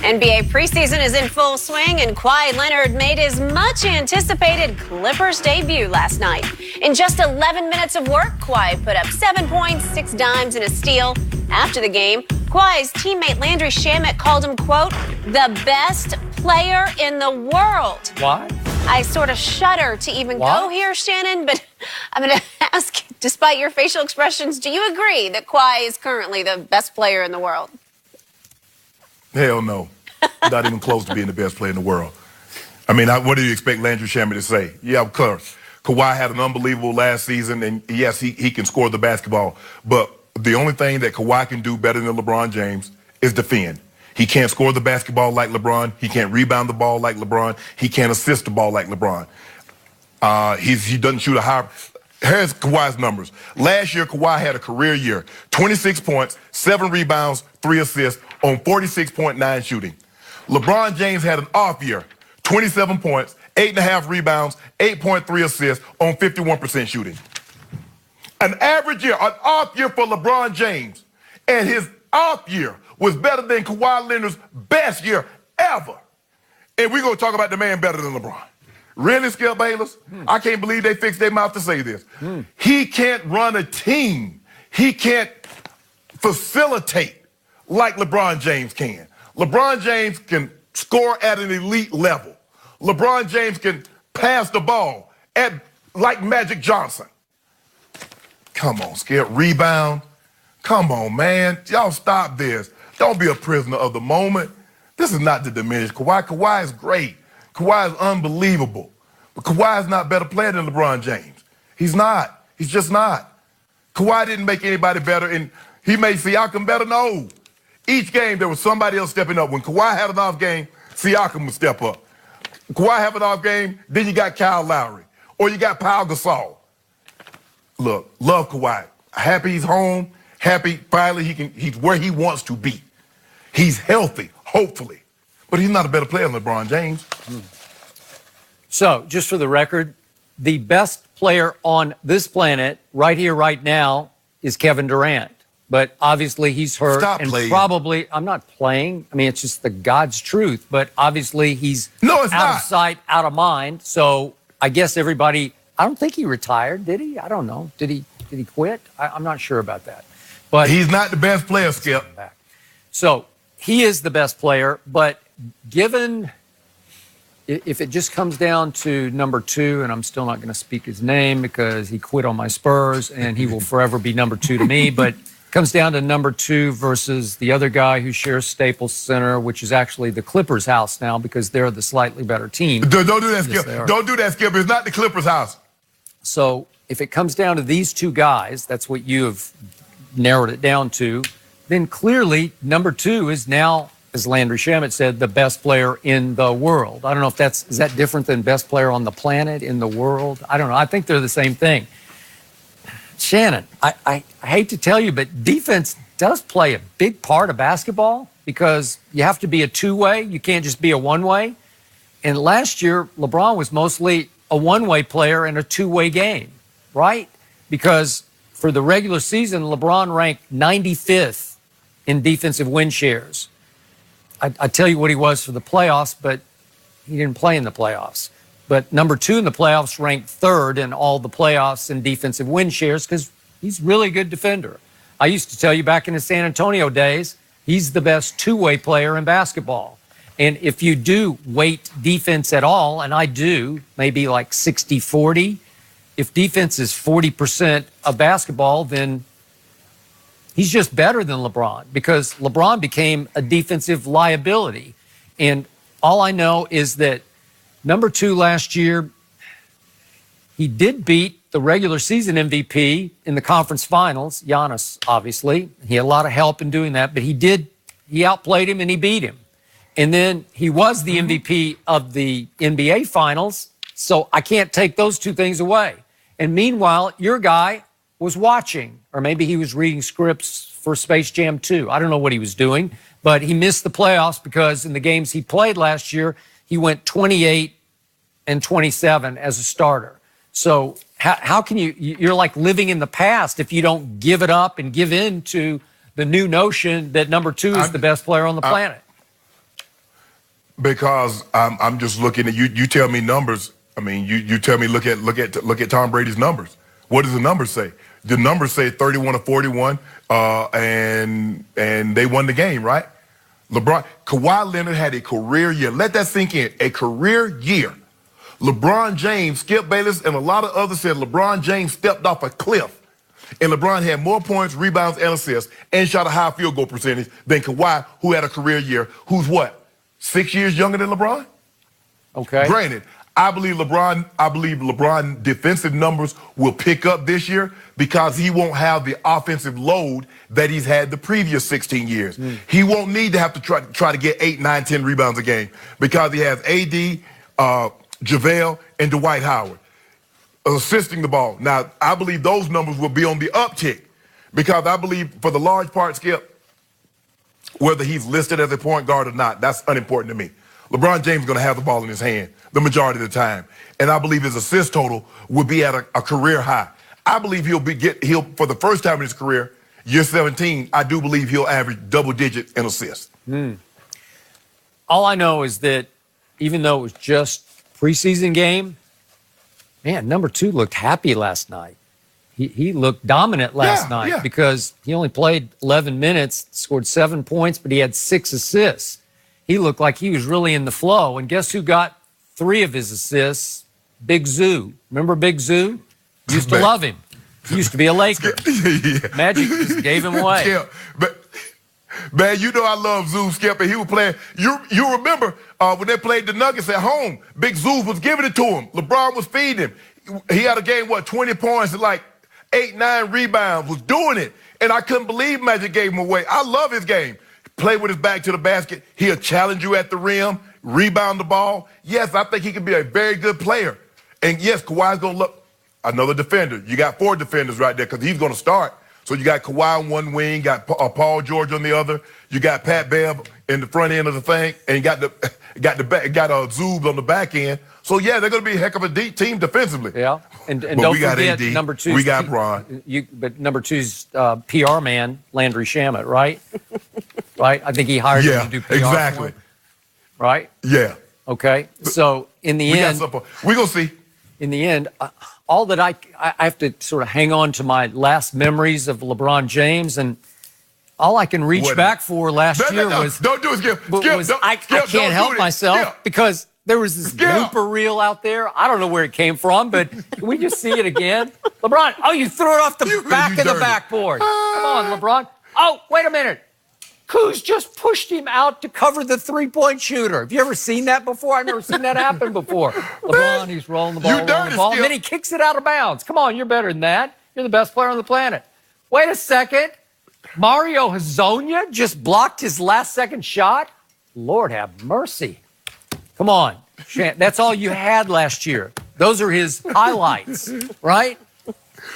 NBA preseason is in full swing, and Kawhi Leonard made his much-anticipated Clippers debut last night. In just 11 minutes of work, Kawhi put up 7 points, 6 dimes, and a steal. After the game, Kawhi's teammate Landry Shamet called him, quote, the best player in the world. Why? I sort of shudder to even go here, Shannon, but I'm going to ask, despite your facial expressions, do you agree that Kawhi is currently the best player in the world? Hell no. Not even close to being the best player in the world. I mean, what do you expect Landry Shamet to say? Yeah, of course. Kawhi had an unbelievable last season, and yes, he can score the basketball. But the only thing that Kawhi can do better than LeBron James is defend. He can't score the basketball like LeBron. He can't rebound the ball like LeBron. He can't assist the ball like LeBron. He doesn't shoot a high. Here's Kawhi's numbers. Last year, Kawhi had a career year. 26 points, 7 rebounds, 3 assists on 46.9 shooting. LeBron James had an off year. 27 points, 8.5 rebounds, 8.3 assists on 51% shooting. An average year, an off year for LeBron James. And his off year was better than Kawhi Leonard's best year ever. And we're going to talk about the man better than LeBron. Really, Skip Bayless? I can't believe they fixed their mouth to say this. He can't run a team. He can't facilitate like LeBron James can. LeBron James can score at an elite level. LeBron James can pass the ball like Magic Johnson. Come on, Skip. Rebound. Come on, man. Y'all stop this. Don't be a prisoner of the moment. This is not to diminish Kawhi. Kawhi is great. Kawhi is unbelievable. But Kawhi is not a better player than LeBron James. He's not. He's just not. Kawhi didn't make anybody better, and he made Siakam better. No. Each game, there was somebody else stepping up. When Kawhi had an off game, Siakam would step up. Kawhi have an off game, then you got Kyle Lowry. Or you got Pau Gasol. Look, love Kawhi. Happy he's home. Happy finally he's where he wants to be. He's healthy, hopefully. But he's not a better player than LeBron James. So, just for the record, the best player on this planet right here, right now, is Kevin Durant. But obviously he's hurt. Stop and playing. Probably, I'm not playing. I mean, it's just the God's truth. But obviously he's out of sight, out of mind. So I guess everybody, I don't think he retired, did he? I don't know. Did he quit? I'm not sure about that. But he's not the best player, Skip. So he is the best player, but given, if it just comes down to number 2, and I'm still not going to speak his name because he quit on my Spurs and he will forever be number 2 to me, but it comes down to number 2 versus the other guy who shares Staples Center, which is actually the Clippers' house now because they're the slightly better team. Don't do that, Skip. Don't do that, Skip. It's not the Clippers' house. So if it comes down to these 2 guys, that's what you have narrowed it down to, then clearly number 2 is now, as Landry Shamet said, the best player in the world. I don't know if is that different than best player on the planet, in the world? I don't know. I think they're the same thing. Shannon, I hate to tell you, but defense does play a big part of basketball because you have to be a two-way. You can't just be a one-way. And last year, LeBron was mostly a one-way player in a two-way game, right? Because for the regular season, LeBron ranked 95th in defensive win shares. I tell you what he was for the playoffs, but he didn't play in the playoffs. But number 2 in the playoffs, ranked 3rd in all the playoffs in defensive win shares because he's really a good defender. I used to tell you back in the San Antonio days, he's the best two-way player in basketball. And if you do weight defense at all, and I do, maybe like 60-40, if defense is 40% of basketball, then he's just better than LeBron because LeBron became a defensive liability. And all I know is that number 2 last year, he did beat the regular season MVP in the conference finals, Giannis, obviously. He had a lot of help in doing that, but he outplayed him and he beat him. And then he was the MVP of the NBA finals, so I can't take those 2 things away. And meanwhile, your guy was watching, or maybe he was reading scripts for Space Jam 2. I don't know what he was doing, but he missed the playoffs because in the games he played last year, he went 28 and 27 as a starter. So how can you're like living in the past if you don't give it up and give in to the new notion that number 2 is the best player on the planet? Because I'm just looking at you. You tell me numbers. I mean, you tell me look at Tom Brady's numbers. What does the numbers say? The numbers say 31-41, and they won the game, right? Kawhi Leonard had a career year. Let that sink in. A career year. LeBron James, Skip Bayless, and a lot of others said LeBron James stepped off a cliff. And LeBron had more points, rebounds, and assists, and shot a high field goal percentage than Kawhi, who had a career year, who's what, 6 years younger than LeBron? Okay. Granted, I believe LeBron defensive numbers will pick up this year because he won't have the offensive load that he's had the previous 16 years. He won't need to have to try to get 8, 9, 10 rebounds a game because he has AD, JaVale, and Dwight Howard assisting the ball. Now, I believe those numbers will be on the uptick because I believe for the large part, Skip, whether he's listed as a point guard or not, that's unimportant to me. LeBron James is going to have the ball in his hand the majority of the time. And I believe his assist total will be at a career high. I believe he'll for the first time in his career, year 17, I do believe he'll average double digits in assists. All I know is that even though it was just preseason game, man, number 2 looked happy last night. He looked dominant last night because he only played 11 minutes, scored 7 points, but he had 6 assists. He looked like he was really in the flow. And guess who got 3 of his assists? Big Zoo. Remember Big Zoo? Used to love him. He used to be a Laker. Magic just gave him away. Yeah, but man, you know I love Zoo, Skip, and he was playing. You remember when they played the Nuggets at home, Big Zoo was giving it to him. LeBron was feeding him. He had a game, 20 points and like 8, 9 rebounds, was doing it. And I couldn't believe Magic gave him away. I love his game. Play with his back to the basket. He'll challenge you at the rim, rebound the ball. Yes, I think he can be a very good player. And yes, Kawhi's going to look another defender. You got 4 defenders right there because he's going to start. So you got Kawhi on one wing, got Paul George on the other. You got Pat Bev in the front end of the thing, and you got Zoobs on the back end. So yeah, they're going to be a heck of a deep team defensively. Yeah, and don't forget AD, number 2. We got Bron. But number 2's PR man, Landry Shamet, right? Right. I think he hired him to do PR. Exactly. For him, right. Yeah. Okay. So in the end, we're gonna see. In the end, all that I have to sort of hang on to my last memories of LeBron James, and all I can reach back for last year was don't do it, Skip. I can't help myself because there was this blooper reel out there. I don't know where it came from, but can we just see it again? LeBron, oh, you threw it off the back of the backboard. Come on, LeBron. Oh, wait a minute. Kuz just pushed him out to cover the three-point shooter. Have you ever seen that before? I've never seen that happen before. LeBron, he's rolling the ball, and then he kicks it out of bounds. Come on, you're better than that. You're the best player on the planet. Wait a second. Mario Hezonja just blocked his last-second shot? Lord have mercy. Come on. That's all you had last year. Those are his highlights, right?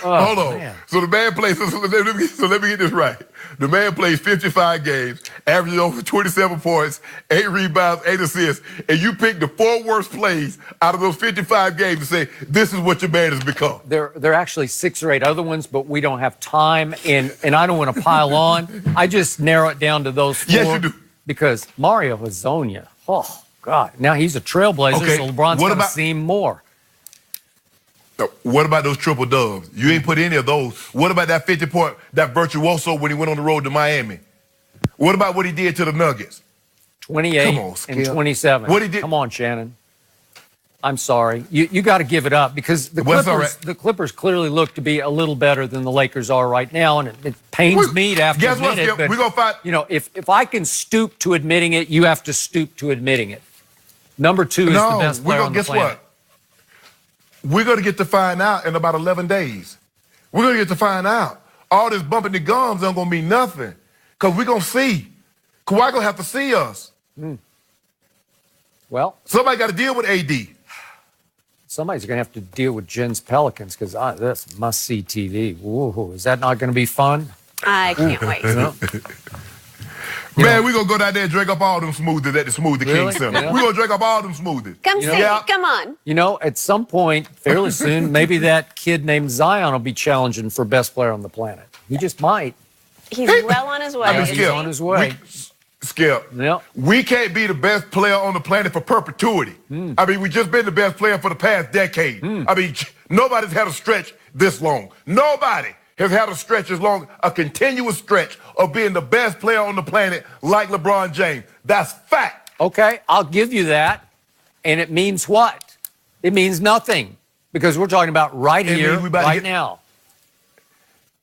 Oh, hold on. Man. So the man plays, so let me get this right. The man plays 55 games, averaging over 27 points, 8 rebounds, 8 assists, and you pick the 4 worst plays out of those 55 games and say, this is what your man has become. There are actually 6 or 8 other ones, but we don't have time, and I don't want to pile on. I just narrow it down to those 4. Yes, you do. Because Mario Hezonja, oh, God. Now he's a trailblazer, so LeBron's going to see him more. What about those triple dubs? You ain't put any of those. What about that 50-point, that virtuoso when he went on the road to Miami? What about what he did to the Nuggets? 28 and 27. What he did? Come on, Shannon. I'm sorry. You got to give it up because the Clippers clearly look to be a little better than the Lakers are right now, and it pains me to have to admit it. But we're gonna fight. You know, if I can stoop to admitting it, you have to stoop to admitting it. Number 2 is the best player on the planet. Guess what? We're going to get to find out in about 11 days. We're going to get to find out. All this bumping the gums ain't going to mean nothing because we're going to see. Kawhi going to have to see us. Well, somebody got to deal with AD. Somebody's going to have to deal with Jen's Pelicans because that's must-see TV. Ooh, is that not going to be fun? I can't wait. Man, we're going to go down there and drink up all them smoothies at the Smoothie King Center. We're going to drink up all them smoothies. Come see it. Come on. You know, at some point, fairly soon, maybe that kid named Zion will be challenging for best player on the planet. He just might. He's well on his way. He's on his way. Skip. Yep. We can't be the best player on the planet for perpetuity. I mean, we just been the best player for the past decade. I mean, nobody's had a stretch this long. Nobody has had a stretch as long, a continuous stretch of being the best player on the planet like LeBron James. That's fact. Okay, I'll give you that. And it means what? It means nothing, because we're talking about right here, right now.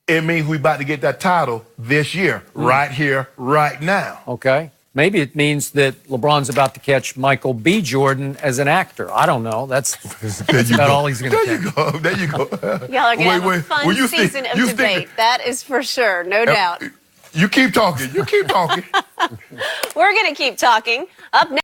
It means we about to get that title this year, right here, right now. Okay. Maybe it means that LeBron's about to catch Michael B. Jordan as an actor. I don't know. That's about all he's going to There you go. There you go. Y'all are going to have a fun season of debate. That is for sure. No doubt. You keep talking. You keep talking. We're going to keep talking. Up next.